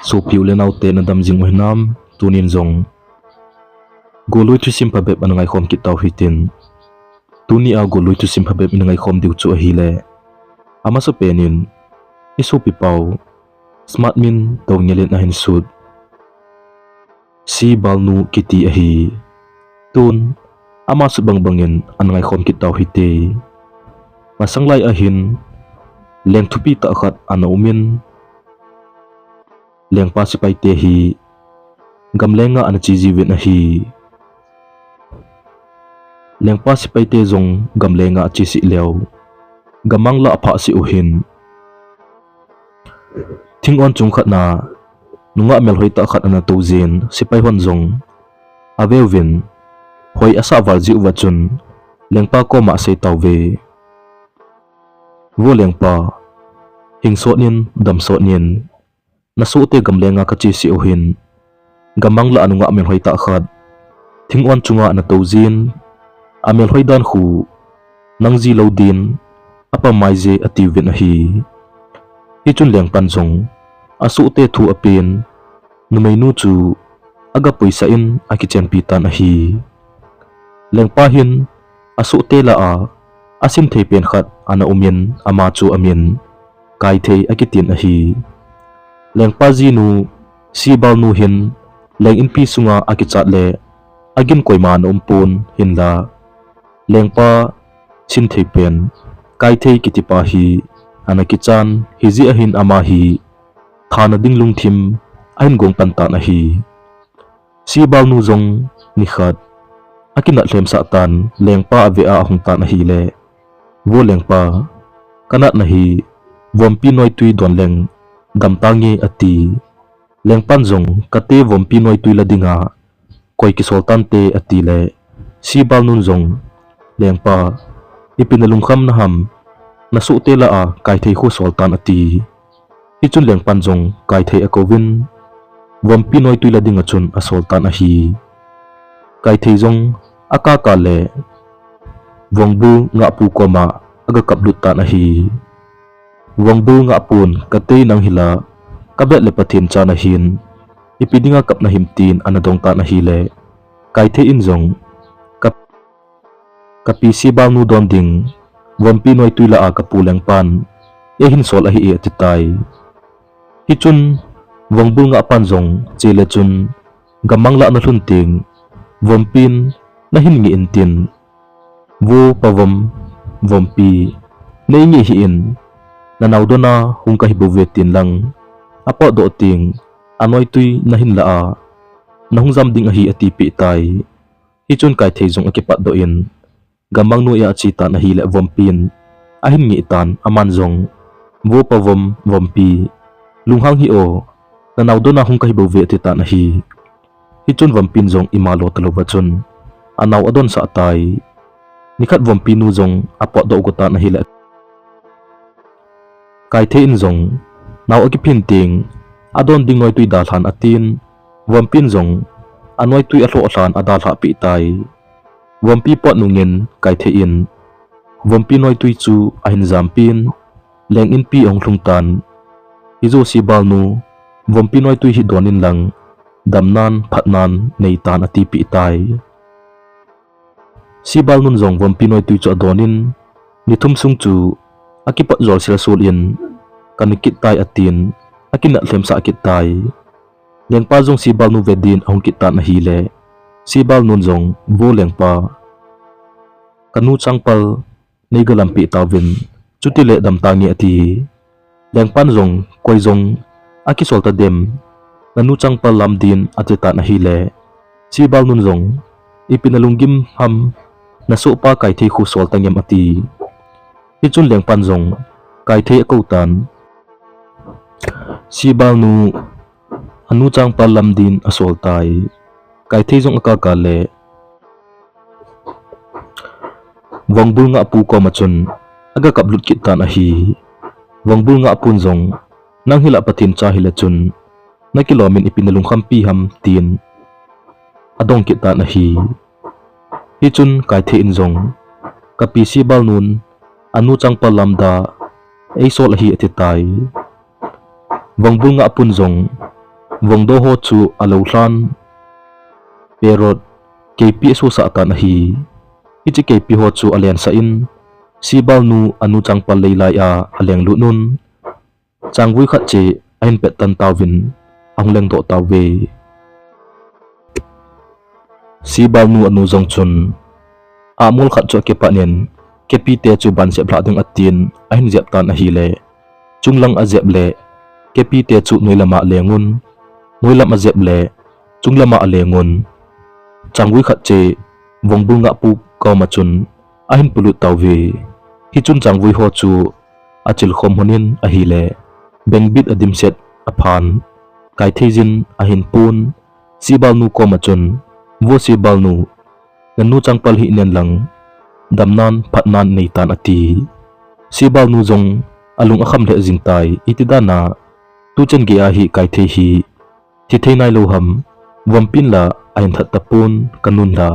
so piu le nau te na dam jing ohinam tunin zong Gollui Thusim phabeb anangai khom ki taw hitin tuni a Gollui Thusim phabeb inangai khom diu chu hi le ama so penin isu pi pau Smartmyn taw ngelet na hin sud SEIVAL nu kiti a hi tun ama su bangbangin anangai khom ki taw hite masanglai a hin leng thupi ta khat ana umin leng pa sipai te hi gamlenga ana chi jiwin a hi leng pa sipai te zong gamlenga chi si leo gamangla apha si uhin thing on chung khat na nunga mel hoi ta khat ana tozin sipai hon zong avewin hoi asa wal ji wachun lengpa ko ma sei tawve wo lengpa hingso nin damso nin nasu te gamlenga ka chi si uhin gamangla anunga mel hoi ta khat thing on chunga ana tozin amel hoi dan khu nangji lodin apa maije ativin a hi chun leng pan zong asu te thu apin numei nu chu aga poisa in akichen pitan a hi lengpa hin asu te la a asin thei pen khat ana umin ama chu amin kai thei akitin a hi lengpa ji nu SEIVAL nu hin leng in pi sunga akichat le agin koiman umpun hin la lengpa sin thei pen kai thei kitipa hi anakichan hiji ahin ama hi thana ding lungthim ahin gong panta na hi SEIVAL nu zong ni khat akina thlem sa tan lengpa ave a hung ta na hi le wo lengpa kanat na hi vompi noi tui don leng dam tangi ati lengpan zong kate vompi noi tui ladinga koi ki sultan te ati le SEIVAL nun zong lengpa ipinalung kham na ham nasu te la a kai thei khu sultan ati chun lengpan zong kai thei a kovin vompi noi tui ladinga chun a sultan a hi kai thei zong aka ka le vongbu nga pu koma aga kaplut ta na hi vongbu nga pun kate nang hila kabet le pathin cha na hin ipidinga kap na himtin anadong ta na hi le kai thei in zong kapi SEIVAL nu don ding vompi noi tui la a kapuleng pan e hin sol a hi e titai hi chun vongbu nga pan zong chele chun gamangla na hlunting vompin na hin ngi intin wo pavom vompi nei ngi hi in na naudona hung ka hibu vetin lang apo do ting anoi tui na hin la a na hung jam ding a hi ati pi tai hi chun kai thei zong akipat do in gamang nu ya chita na hi le vompin ahin ngi tan aman zong wo pavom vompi lunghang hi o na naudona hung ka hibu ve ti ta na hi chun vompin zong imalo talowa chun anaw adon sa atay nikhat vompi nu zong apo do gota na hi le kai the in zong naw akiphin ting adon ding noi tui dal han atin vompin zong anoi tui atlo hlan adal ha pi tai vompi pot nungin kai the in vompi noi tui chu ahin zampin leng in pi ong thlungtan hizo SEIVAL nu vompi noi tui hi donin lang damnan phatnan nei tan ati pi tai SEIVAL nun zong vompi noi tui chu adonin nithum sung chu akipat zol sil sul in kanikit tai atin akina thlem sa akit tai lengpa zong SEIVAL nu vedin ahung kitan na hi le SEIVAL nun zong wo lengpa kanu changpal nei galampi tawin chuti le dam tangi ati lengpan zong koi zong akisol ta dem nanu changpal lam din atita na hi le SEIVAL nun zong ipinalunggim ham nasu pa kai thei khu sol tangyam ati chun lengpan zong kai thei akautan SEIVAL nu anu changpal lam din asol tai kai thei zong akaka le vongbul nga pu ko machun aga kaplut kitan a hi vongbul nga apun zong nang hila pathin cha hila chun na kilomin ipinalung khampi ham tin adong kitan a hi chun kai the in zong kapi SEIVAL nun anu changpal lamda ei sol a hi atitai vongbul nga apun zong vong do ho chu alo hlan perot KP su sa tan hi ichi KP ho chu alian sa in sibal nu anu changpal leilai a aleng lu nun changvui khat che ahin pet tan tawin angleng to tawe sibal nu anu zong chun amul khat cho ke panen KP te chu ban se bla ding atin ahin zep tan a hi le chunglang a zep le KP te chu noilama lengun noilam a zep le chunglama a lengun changvui khat che vong bunga pu kaw ma chun ahin pulu tawe hi chun changvui ho chu achil khom honin a hi le bengbit adim set aphan kai theijin ahin pun sibal nu ko ma chun vo sibal nu nanu changpal hi nen lang damnan phatnan nei tan ati sibal nu zong alung akham le jingtai itidana tu chen ge a hi kai the hi thi theinai lo ham wampin la ahin that tapun kanun la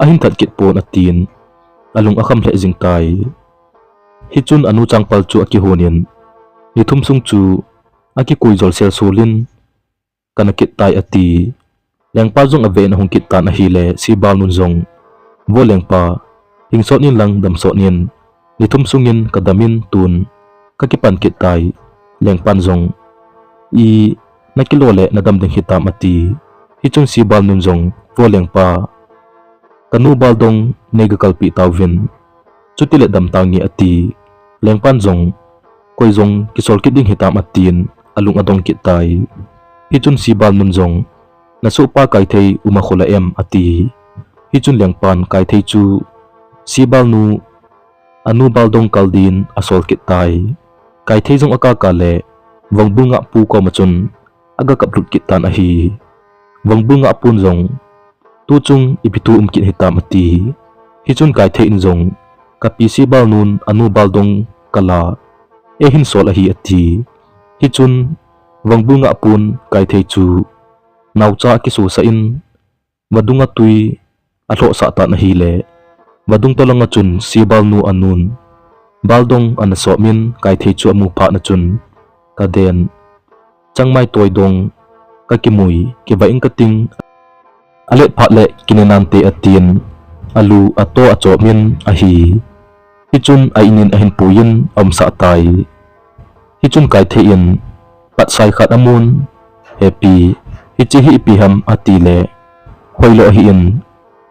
ahin that kit pon atin alung akham le jingtai hi chun anu changpal chu aki honin ni thum sung chu aki kuizol sel solin kanakit tai ati lengpa zong ave na hong kit tan a hi le sibal nun zong vo lengpa hingsot nin lang damsot nin ni thum sungin kadamin tun kakipan kit tai lengpan zong i nakilole na damding hitam ati hi chung sibal nun zong vo lengpa kanu baldong negakalpi tawin chutile dam tangi ati lengpan zong koi zong kisol kiding hitam atin alung adong kitai hichun sibal nun zong nasupa kai thei umakhola em ati hichun lengpan kai thei chu sibal nu anu baldong kaldin asol kitai kai thei zong aka kale wang bunga pu ko machun aga kaplut kitan a hi wang bunga pun zong tu chung ibitu kit hitam ati hichun kai thei in zong kapi sibal nun anu baldong kala ehin sol a hi ati hichun wangbunga pun kai thei chu naucha kisu sa in wadunga tui atho sa ta na hi le wadung tolanga chun sibal nu anun baldong an so min kai thei chu amu pha na chun ka den changmai toy dong ka kimui ki va ing kating ale pha le kinenante atin alu ato acho min a hi hichun ainin ahin puyin sa tai hichun kai the in pat sai khat amun happy hichi hi piham atile hoilo hi in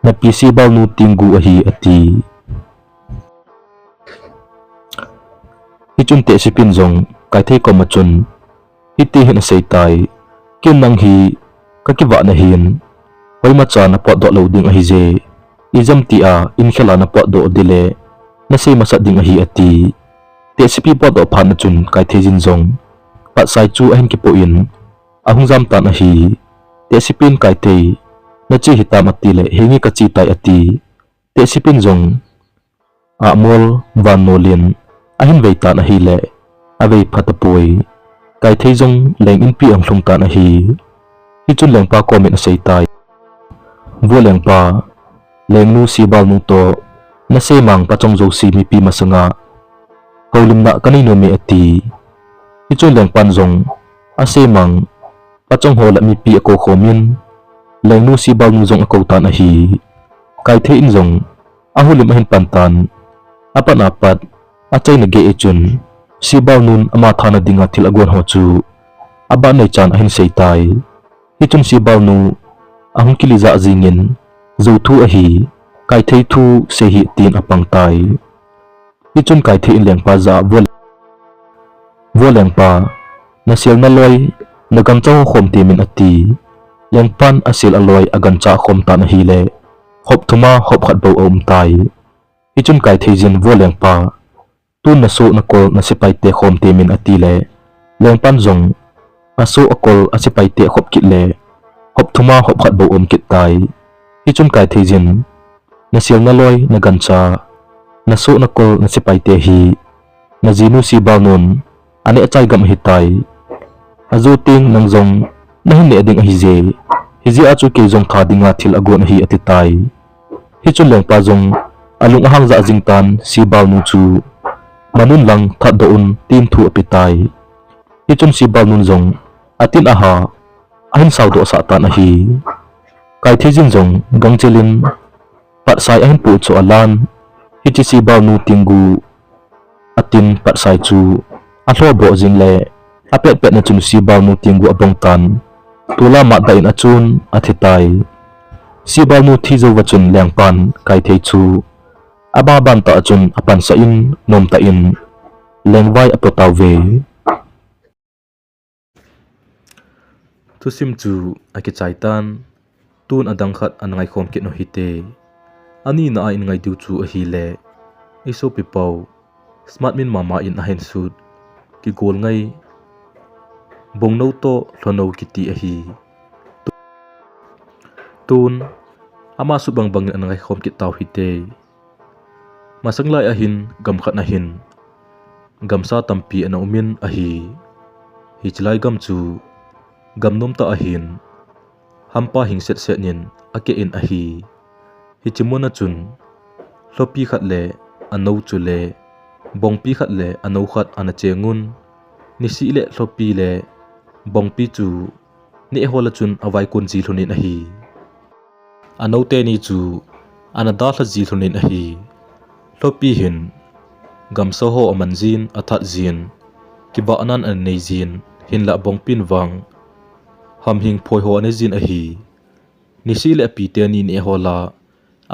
na pc bal nu tinggu a hi ati hichun te sipin zong kai the ko machun hiti hin sei tai kin nang hi ka kiwa na hin hoi ma cha na pot do loading a hi je izam ti a in khela na pot do dile na sei masa ding a hi ati te sipi pot do phan na chun kai the jin zong pat sai chu ahin ki po in ahung jam tan a hi te sipin kai the na chi hitam ati le hengi ka chi tai ati te sipin zong a mol van nolin ahin vei tan a hi le avei phatapoi kai the zong leng in pi ang hlung tan a hi hi chun leng pa comment a sei tai vo leng pa leng nu sibal nu to na se mang pachong zo si mi pi masanga holim na kanino mi ati hichon leng pan zong ase mang pachong hola mi pi ko khomin leng nu sibal nu zong ko tan a hi kai the in zong ahulim ahin pantan apan apat achai na ge echun sibal nun ama thana dinga thil agon ho chu aba nei chan ahin sei tai hichun sibal nu ahun kiliza azingin zo thu a hi kai thei thu se hi tin apang tai hichun kai thei in leng pa za vo leng pa na sil na loi na gan chaw khom ti min ati leng pan asil aloi agan cha khom ta na hi le hop thuma hop khat bo om tai hichun kai thei jin vo leng pa tun na so na kol na sipai te khom ti min ati le leng pan zong aso akol asipai te khop kit le hop thuma hop khat bo om kit tai hichun kai thei jin na sil na loi na gan cha na so na kol na sipai te hi na jinu si balnon ane achai gam hitai azu ting nang zong na hin le ding a hi je hiji achu ke zong kha dinga thil agon hi atitai hi chun leng pa zong alung ahang za jingtan si bal nu chu manun lang that do un tin thu apitai hi chun si bal nun zong atin aha ahin sau do sa tan a hi kai thi jing jong gang chelin pat sai ahin pu chu alan hi chi si baw nu tingu atin pat sai chu a hlo bo jing le a pet pet na chun si baw nu tingu abong tan tula ma da in achun athitai si baw nu thi zo wachun leng pan kai thei chu aba ban ta achun apan sa in nom ta in lengwai apotaw ve Thusim chu aki chaitan tun adang khat anangai khom ke no hite ani na in ngai du chu a hi le iso pipaw Smartmyn mama in ahen sud ki gol ngai bong no to hlono kiti a hi tun ama su bang bang anangai khom ki taw hite masanglai ahin gam khat na hin gamsa tampi ana umin a hi hichlai gam chu gamnom ta ahin hampa hingset set nin ake in a hi hichimona chun hlopi khat le ano chu le bongpi khat le ano khat ana chengun nisi le hlopi le bongpi chu ni hola chun awai kun ji hlunin a hi ano te ni chu ana da thla ji hlunin a hi hlopi hin gamsa ho amanjin athat jin kiba anan an nei jin hin la bongpin wang ham hing phoi ho ane jin a hi nisi le pi te ni ne hola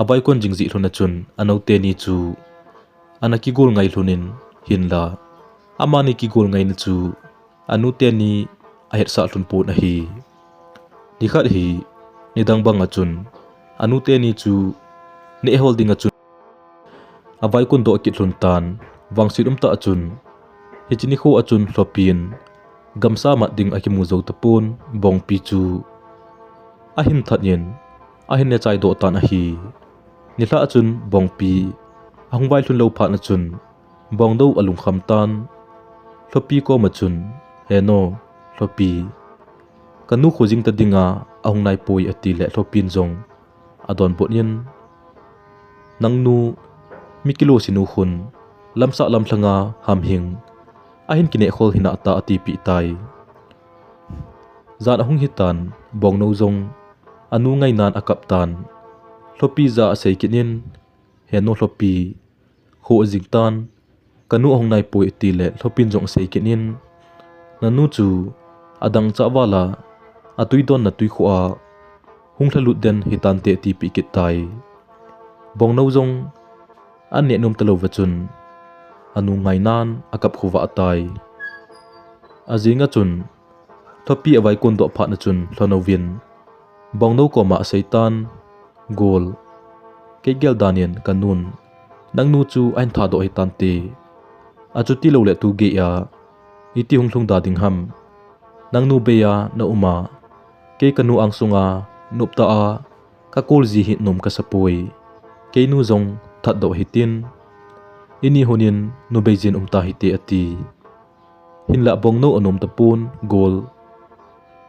abai kon jingji hluna chun ano te ni chu ana ki gol ngai hlunin hin la amani ki gol ngai na chu anu te ni a het sa hlun pu na hi ni khat hi ni dang bang a chun anu te ni chu ne holding a chun abai kon do ki hlun tan wangsit ta a chun hichini kho a chun hlopin gamsa ma ding akimu zo tapun bong pi chu ahin thatnin ahin ne chai do tan a hi ni hla chun bong pi ahungwai hlun lo pha na chun bong do alung kham tan hlopi ko ma chun heno hlopi kanu khojing ta dinga ahung nai poi ati le hlopin jong adon bonin nangnu mikilo sinu khun lamsa lam thlanga ham hing ahin kine khol hina ta ati pi tai zan ahung hitan bong no zong anu ngai nan akap tan hlopi za sei kinin heno hlopi ho jingtan kanu ahung nai poi ti le hlopin jong sei kinin nanu chu adang chawala atui don na tui khuwa hung thlut den hitan te ti pi kit tai bong no zong an ne num talo wachun anu ngai nan akap khuwa atai azinga chun thopi awai kon do pha na chun hlonovin bong no ko ma seitan gol kegel danian kanun nangnu chu ain tha do hitan te achuti lo le tu ge ya iti hunglung da ding ham nangnu be ya na uma ke kanu angsunga nupta a kakol ji hi nom ka sapoi ke nu zong that do hitin ini honin nu beijin umta hiti ati hinla bong no anom tapun gol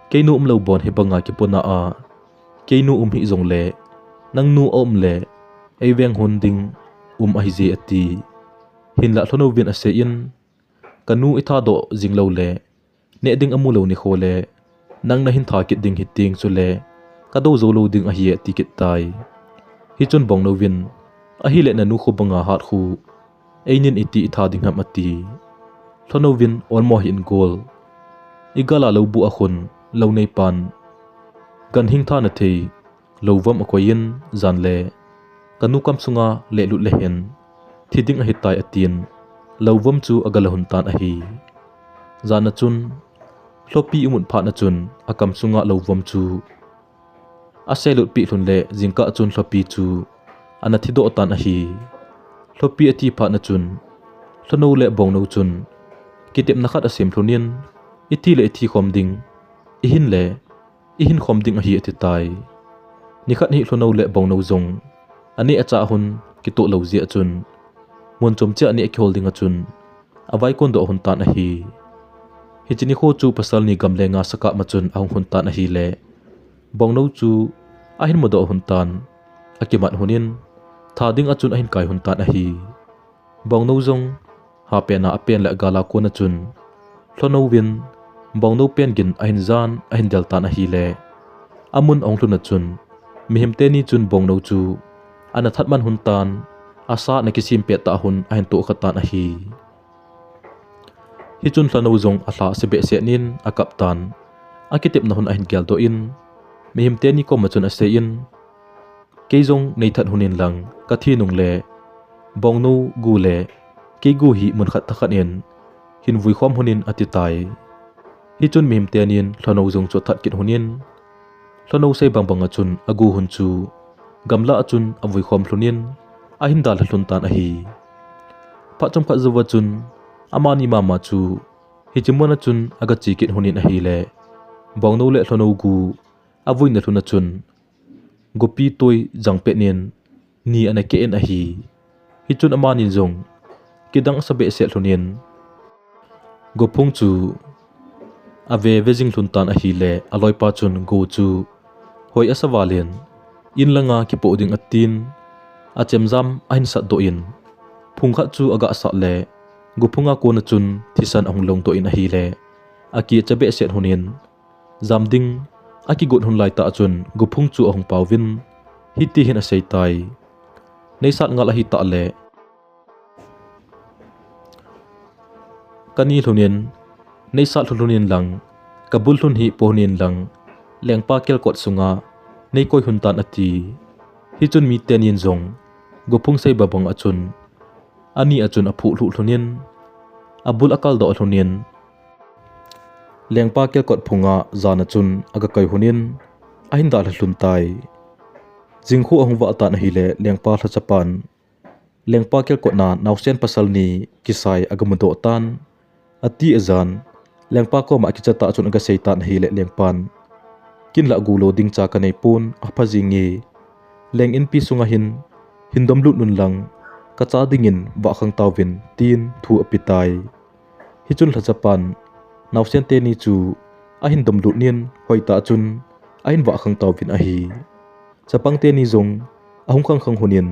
ke nu umlo bon he banga ki pona a ke nu hi zong le nangnu om le eiweng hunding a hi je ati hinla thlono vin ase in kanu itha do jinglo le ne ding amulo ni khole nang na hin tha ki ding hiting chule kado zo lo ding a hi ati kit tai hi chun bong no vin a hi le na nu khu banga hat khu einin iti itha ding ham ati thlono vin olmo hin gol igala lo bu a khun lo nei pan gan hing tha na thei lovam a koyin zan le kanu kam sunga le lut le hen thiding a hitai atin lovam chu agala hun tan a hi zana chun hlopi umun pha na chun akam sunga lovam chu aselut pi hlun le jingka chun hlopi chu ana thido tan a hi hlopi ati pha na chun hlono le bong no chun kitep na khat asem hlunin ithi le ithi khom ding ihin khom ding a hi ati tai ni khat hi hlono le bong no zong ani acha hun ki to lo zia chun mon chom cha ani ek holding a chun awai kon do hun tan a hi hichini kho chu pasal ni gamle nga saka ma chun ahung hun tan a hi le bong no chu ahin mo do hun tan akimat hunin tha ding a chun ahin kai hun tan a hi bong no zong ha pe na apen le gala ko na chun hlono win bong no pen gin ahin zan ahin delta na hi le amun ong lu na chun mihim te ni chun bong no chu ana thatman hun tan asa na kisim pe ta hun ahin to khata na hi chun hlano zong atha sebe se nin a kaptan akitep na hun ahin gyal do in mihim te ni ko ma chun ase in keizong nei that hunin lang kathi nung le bong no gu le ke gu hi mun khat thakhan in hin vui khom hunin atitai hi chun mihim te nin hlano zong chu that kit hunin hlano sei bang bang chun agu hun chu gamla chun avui khom hlunin a hin dal hlun tan a hi pha chom kha zuwa chun amani mama chu hi chimona chun aga chi kit hunin a hi le bong no le hlano gu avui na hluna chun gopi toy jangpe nin ni ana ke en a hi chun amani zong kidang sabe se hlunin gopung chu ave vezing hlun tan a hi le aloi pa chun go chu hoi asawalin in langa ki po ding atin a chemzam ahin sa do in phungkha chu aga sa le gupunga ko na chun thisan ong long to in a hi le aki chabe set hunin zamding aki got hun lai ta chun gupung chu ong pawin hiti hin a seitai nei sat ngal a hi ta le kani hlunin nei sat hlunin lang kabul hun hi pohnin lang lengpa kel kot sunga nei koi hun tan ati hi chun mi ten yin zong gupung sei babang achun ani achun aphu hlu hlunin abul akal do hlunin lengpa kel kot phunga zana chun aga kai hunin ahin dal hlun tai jingkhu ahung wa ta na hi le lengpa thla chapan lengpa kel kot na nausen pasal ni kisai aga mudo tan ati azan lengpa ko ma kichata chun aga seitan hi le lengpan kin la gulo ding cha kanai pun aphazingi leng in pi sunga hindom lut nun lang kacha dingin ba khang tawin tin thu apitai hi chun thla chapan nausen te ni chu ahin dom lut nin hoita chun ahin wa khang tawin a hi chapang te ni zong ahung khang khang hunin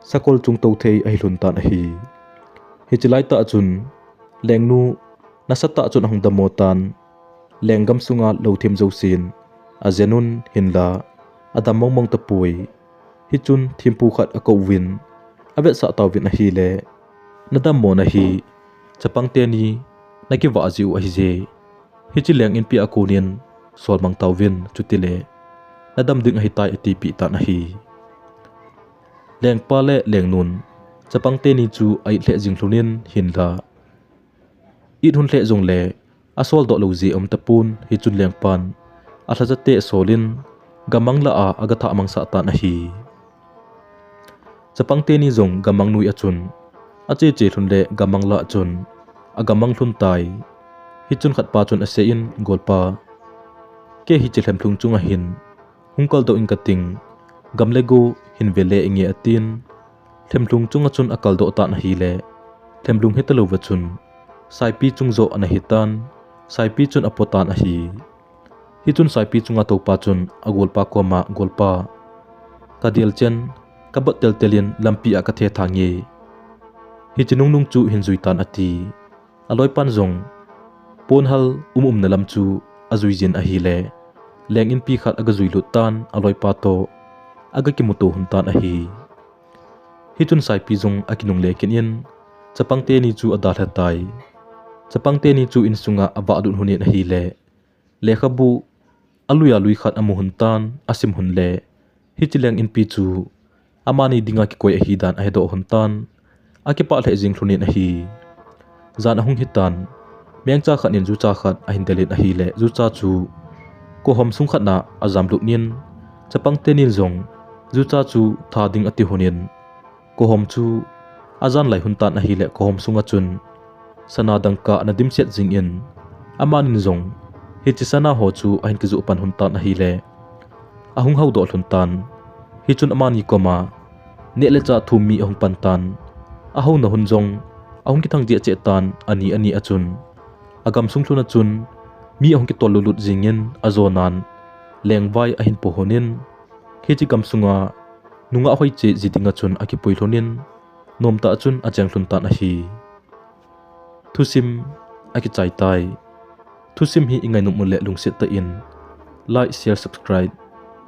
sakol chung to thei ai hlun tan a hi chilai ta chun lengnu nasata chun ahung damo tan lenggam sunga lothim josin azenun hinla adam mong tapui hi chun thimpu khat ako win avet sa tawin a hi le nadam mo na hi chapang te ni naki wa jiu a hi je hi chi leng in pi akunin sol mang tawin chutile nadam ding a hi tai ati pi ta na hi leng pa le leng nun chapang te ni chu ai hle jing hlunin hinla it hun hle jong le asol do lo ji om tapun hi chun leng pan a thla te solin gamang la a aga tha mang sa ta na hi chapang te ni zong gamang nui achun ache che thun le gamang la chun agamang thun tai hi chun khat pa chun ase in golpa ke hi chelhem thung chunga hin hungkal do in kating gamlego hin vele inge atin themlung chunga chun akal do ta na hi le themlung hetalo wa chun saipi chungzo ana hitan saipi chun apotan a hi chun saipi chunga to pa chun agolpa ko ma golpa kadial chen kabat tel telin lampi akathe thangi hi chinung nung chu hinzui tan ati aloi pan zong ponhal na lam chu azui jin a hi le leng in pi khat aga zui lut tan aloi pa to aga ki muto hun tan a hi chun saipi zong akinung le kin in chapang te ni chu adal hatai chapang te ni chu in sunga aba dun hunin a hi le khabu aluya lui khat amu hun tan asim hun le hi chileng in pi chu amani dinga ki koi a hi dan a hedo hun tan aki pa le jing hlunin a hi zan ahung hitan meng cha khat nin zu cha khat a hin delin a hi le zu cha chu ko hom sung khat na azam lut nin chapang te nin zong zu cha chu tha ding ati hunin ko hom chu azan lai hun tan a hi le ko hom sunga chun sana dangka na dim set jing in amanin zong hi chi sana ho chu ahin ki zu pan hun tan a hi le ahung hau do hlun tan hi chun amani koma ne le cha thum mi ahung pan tan ahau na hun zong ahung ki thang je che tan ani achun agam sung thluna chun mi ahung ki tol lulut jingin azonan lengwai ahin pohonin hi chi kam sunga nunga hoi che jidinga chun aki poilonin nomta chun achang hlun tan a hi Thusim aki chai tai Thusim hi ingai num mule lungset ta in like share subscribe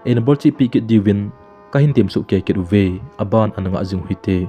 en bor chi pi ke diwin kahin tem su ke ke uve aban ananga azung hite